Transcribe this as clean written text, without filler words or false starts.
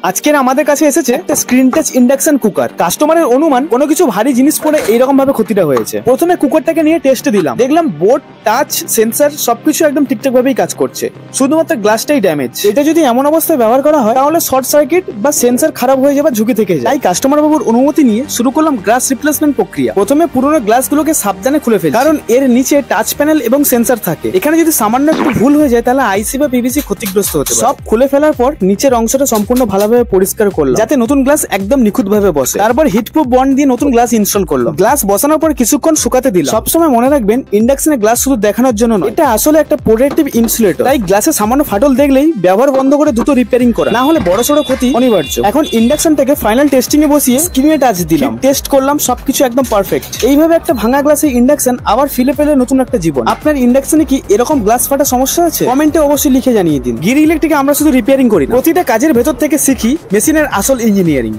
আজকের আমাদের কাছে এসেছে একটা স্ক্রিন টাচ ইন্ডাকশন কুকার। কাস্টমারের অনুমান কোনো কিছু ভারী জিনিস পড়ে এইরকম ভাবে ক্ষতিটা হয়েছে। প্রথমে কুকারটাকে নিয়ে টেস্ট দিলাম, দেখলাম বোর্ড, টাচ, সেন্সর সবকিছু একদম ঠিকঠাক ভাবেই কাজ করছে, শুধুমাত্র গ্লাসটাই ড্যামেজ। এটা যদি এমন অবস্থায় ব্যবহার করা হয় তাহলে শর্ট সার্কিট বা সেন্সর খারাপ হয়ে যাবার ঝুঁকি থেকে যায়। তাই কাস্টমার বাবুর অনুমতি নিয়ে শুরু করলাম গ্লাস রিপ্লেসমেন্ট প্রক্রিয়া। প্রথমে পুরোনো গ্লাসগুলোকে সাবধানে খুলে ফেলি, কারণ এর নিচে টাচ প্যানেল এবং সেন্সর থাকে। এখানে যদি সামান্য একটু ভুল হয়ে যায় তাহলে আইসি বা পিভিসি ক্ষতিগ্রস্ত হতে পারে। সব খুলে ফেলার পর নিচের অংশটা সম্পূর্ণ ভালোভাবে পরিষ্কার করলাম, যাতে নতুন গ্লাস একদম নিখুঁত ভাবে বসে। তারপর হিটপ্রুফ বন্ড দিয়ে নতুন গ্লাস ইনস্টল করলাম। গ্লাস বসানোর পর কিছুক্ষণ শুকাতে দিলাম। সবসময় মনে রাখবেন, ইন্ডাকশনের গ্লাস শুধু দেখানোর জন্য নয়, এটা আসলে একটা প্রোটেক্টিভ ইনসুলেটর। তাই গ্লাসে সামান্য ফাটল দেখলেই ব্যবহার বন্ধ করে দ্রুত রিপেয়ারিং করা, না হলে বড়সড় ক্ষতি অনিবার্য। এখন ইন্ডাকশনটাকে ফাইনাল টেস্টিং এ বসিয়ে স্ক্রিনে টাচ দিলাম, টেস্ট করলাম, সবকিছু একদম পারফেক্ট। এইভাবে একটা ভাঙা গ্লাসের ইন্ডাকশন আবার ফিরে পেলে নতুন একটা জীবন। আপনার ইন্ডাকশনে কি এরকম গ্লাস ফাটা সমস্যা আছে? কমেন্টে অবশ্যই লিখে জানিয়ে দিন। গিরি ইলেকট্রিকে আমরা শুধু রিপেয়ারিং করি না, প্রতিটা কাজের ভেতর থেকে শিখি মেশিনের আসল ইঞ্জিনিয়ারিং।